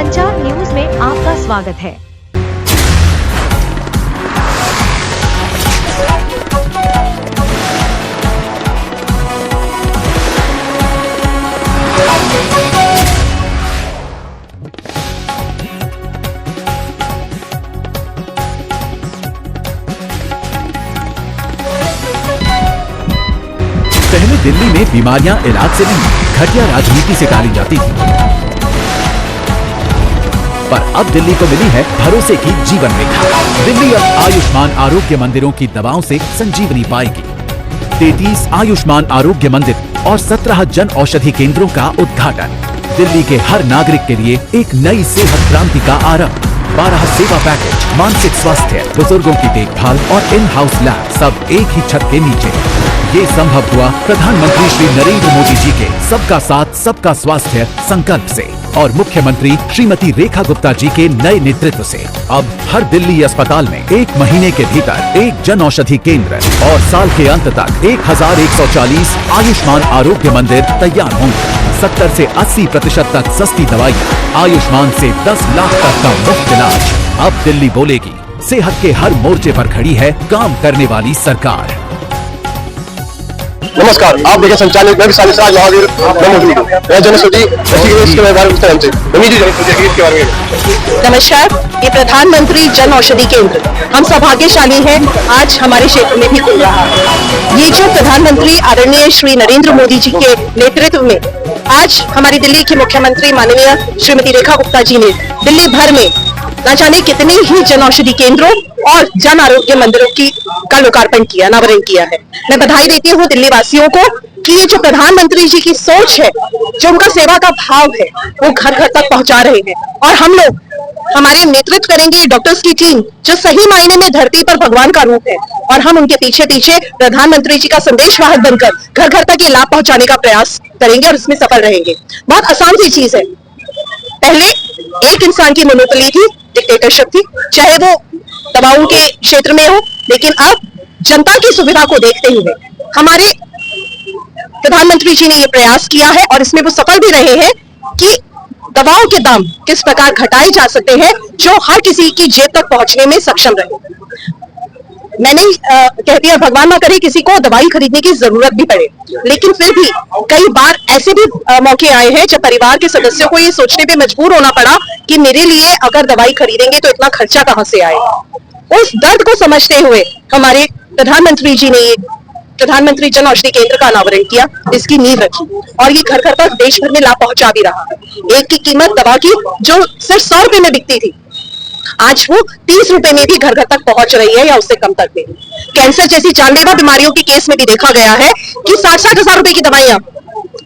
संचार न्यूज में आपका स्वागत है। पहले दिल्ली में बीमारियां इलाज से नहीं, घटिया राजनीति से टाली जाती थी, पर अब दिल्ली को मिली है भरोसे की जीवन रेखा। दिल्ली अब आयुष्मान आरोग्य मंदिरों की दवाओं से संजीवनी पाएगी। 33 आयुष्मान आरोग्य मंदिर और 17 जन औषधि केंद्रों का उद्घाटन। दिल्ली के हर नागरिक के लिए एक नई सेहत क्रांति का आरंभ। 12 सेवा पैकेज, मानसिक स्वास्थ्य, बुजुर्गों की देखभाल और इन हाउस लैब, सब एक ही छत के नीचे। ये संभव हुआ प्रधानमंत्री श्री नरेंद्र मोदी जी के सबका साथ सबका स्वास्थ्य संकल्प से और मुख्यमंत्री श्रीमती रेखा गुप्ता जी के नए नेतृत्व से। अब हर दिल्ली अस्पताल में 1 महीने के भीतर 1 जन औषधि केंद्र और साल के अंत तक 1140 आयुष्मान आरोग्य मंदिर तैयार होंगे। 70 से 80% तक सस्ती दवाइयाँ, आयुष्मान से 10 लाख तक का मुफ्त इलाज। अब दिल्ली बोलेगी, सेहत के हर मोर्चे पर खड़ी है काम करने वाली सरकार। नमस्कार, आप देखें संचालित मैं विशाल मिश्रा महावीर मैं जनौषधि के बारे में। नमस्कार, ये प्रधानमंत्री जन औषधि केंद्र हम सौभाग्यशाली हैं, आज हमारे क्षेत्र में भी खुल रहा है। ये जो प्रधानमंत्री आदरणीय श्री नरेंद्र मोदी जी के नेतृत्व में आज हमारी दिल्ली की मुख्यमंत्री माननीय श्रीमती रेखा गुप्ता जी ने दिल्ली भर में न जाने कितने ही जन औषधि केंद्रों और जन आरोग्य मंदिरों का लोकार्पण किया, अनावरण किया है। मैं बधाई देती हूँ दिल्ली वासियों को कि ये जो प्रधानमंत्री जी की सोच है, जो उनका सेवा का भाव है, वो घर घर तक पहुंचा रहे हैं। और हम लोग हमारे नेतृत्व करेंगे डॉक्टर्स की टीम, जो सही मायने में धरती पर भगवान का रूप है, और हम उनके पीछे पीछे प्रधानमंत्री जी का संदेश वाहक बनकर घर घर तक ये लाभ पहुंचाने का प्रयास करेंगे और इसमें सफल रहेंगे। बहुत आसान सी चीज है। पहले एक इंसान की मोनोपोली थी, डिक्टेटरशिप थी, चाहे वो दवाओं के क्षेत्र में हो, लेकिन अब जनता की सुविधा को देखते हुए हमारे प्रधानमंत्री जी ने ये प्रयास किया है और इसमें वो सफल भी रहे हैं कि दवाओं के दाम किस प्रकार घटाए जा सकते हैं जो हर किसी की जेब तक पहुंचने में सक्षम रहे। मैं नहीं कहती और भगवान ना करे किसी को दवाई खरीदने की जरूरत भी पड़े, लेकिन फिर भी कई बार ऐसे भी मौके आए हैं जब परिवार के सदस्यों को ये सोचने पे मजबूर होना पड़ा कि मेरे लिए अगर दवाई खरीदेंगे तो इतना खर्चा कहां से आएगा। उस दर्द को समझते हुए हमारे प्रधानमंत्री जी ने ये प्रधानमंत्री जन औषधि केंद्र का अनावरण किया, इसकी नींव रखी और ये घर घर तक देश भर में लाभ पहुंचा भी रहा है। एक की कीमत दवा की जो सिर्फ 100 रुपए में बिकती थी, आज वो 30 रुपए में भी घर घर तक पहुंच रही है या उससे कम तक में। कैंसर जैसी जानलेवा बीमारियों के केस में भी देखा गया है कि 60-60 हजार रुपए की दवाइयां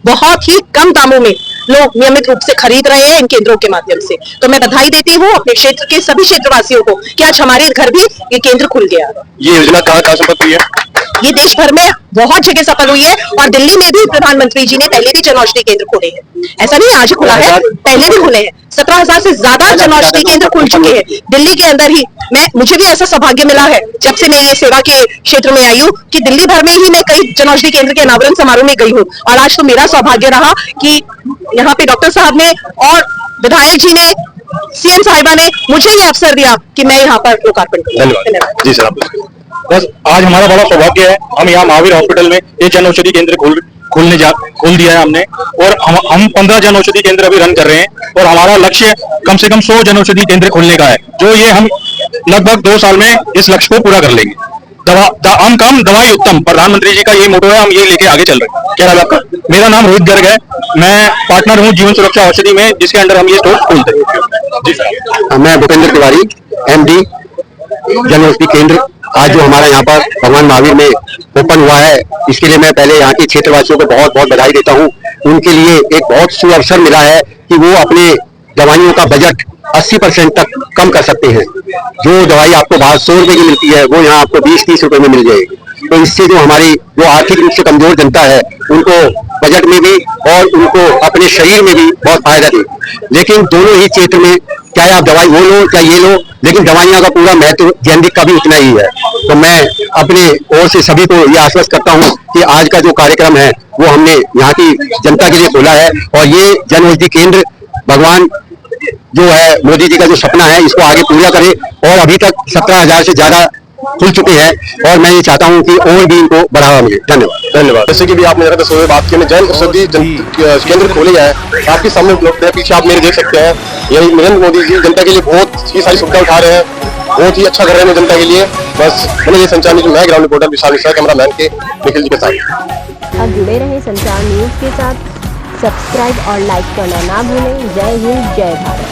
बहुत ही कम दामों में लोग नियमित रूप से खरीद रहे हैं इन केंद्रों के माध्यम से। तो मैं बधाई देती हूँ अपने क्षेत्र के सभी क्षेत्रवासियों को कि आज हमारे घर भी ये केंद्र खुल गया। ये योजना कहाँ सफल हुई है? ये देश भर में बहुत जगह सफल हुई है और दिल्ली में भी प्रधानमंत्री जी ने पहले भी जन औषधि केंद्र खोले हैं। ऐसा नहीं आज खुला है, पहले भी खुले हैं। 17,000 से ज्यादा जन औषधि केंद्र खुल चुके हैं दिल्ली के अंदर ही। मुझे भी ऐसा सौभाग्य मिला है जब से मैं ये सेवा के क्षेत्र में आई हूँ कि दिल्ली भर में ही मैं कई जन औषधि केंद्र के अनावरण समारोह में गई हूँ। और आज तो मेरा सौभाग्य रहा कि यहाँ पे डॉक्टर साहब ने और विधायक जी ने, सीएम साहिबा ने मुझे ये अवसर दिया कि मैं यहाँ पर लोकार्पण करूँ। धन्यवाद जी सर। बस आज हमारा बड़ा सौभाग्य है, हम यहाँ महावीर हॉस्पिटल में एक जन औषधि केंद्र खोल दिया है हमने, और हम 15 जन औषधि केंद्र अभी रन कर रहे हैं और हमारा लक्ष्य कम से कम 100 जन औषधि केंद्र खोलने का है, जो ये हम लगभग 2 साल में इस लक्ष्य को पूरा कर लेंगे। हम कम दवाई उत्तम, प्रधानमंत्री जी का ये मोटो है, हम ये लेके आगे चल रहे हैं। क्या नाम आपका? मेरा नाम रोहित गर्ग है, मैं पार्टनर हूँ जीवन सुरक्षा औषधि में, जिसके अंडर हम ये स्टोर खोलते हैं। जी सर। मैं भूपेंद्र तिवारी, MD जन औषधि केंद्र। आज जो हमारा यहाँ पर भगवान महावीर में ओपन हुआ है, इसके लिए मैं पहले यहाँ के क्षेत्रवासियों को बहुत बहुत बधाई देता हूँ। उनके लिए एक बहुत सुअवसर मिला है कि वो अपने दवाइयों का बजट 80% तक कम कर सकते हैं। जो दवाई आपको बाहर 100 रुपए की मिलती है, वो यहाँ आपको 20-30 रुपए में मिल जाएगी। तो इससे जो हमारी जो आर्थिक रूप से कमजोर जनता है, उनको बजट में भी और उनको अपने शरीर में भी बहुत फायदा दे। लेकिन दोनों ही क्षेत्र में चाहे आप दवाई वो लो चाहे ये लो, लेकिन दवाइयाँ का पूरा महत्व जेनेरिक का भी उतना ही है। तो मैं अपने ओर से सभी को ये आश्वस्त करता हूँ कि आज का जो कार्यक्रम है वो हमने यहाँ की जनता के लिए खोला है, और ये जन औषधि केंद्र भगवान जो है मोदी जी का जो सपना है इसको आगे पूरा करे। और अभी तक 17,000 से ज्यादा खुल चुके हैं और मैं ये चाहता हूं कि और भी इनको बढ़ावा मिले। धन्यवाद। धन्यवाद। जैसे कि भी आपने जरा दसों बात की, जन औषधि केंद्र खोले गए हैं, आपके सामने उपलब्ध है, पीछे आप मेरे देख सकते हैं। यही नरेंद्र मोदी जी जनता के लिए बहुत ही सारी सुविधा उठा रहे हैं, बहुत ही अच्छा कर रहे हैं जनता के लिए। बस मैंने ये संचार न्यूज, मैं ground reporter Vishal Mishra, cameraman के निखिल जी के साथ। अब जुड़े रहे संचार न्यूज के साथ, सब्सक्राइब और लाइक करना ना भूलें। जय हिंद, जय भारत।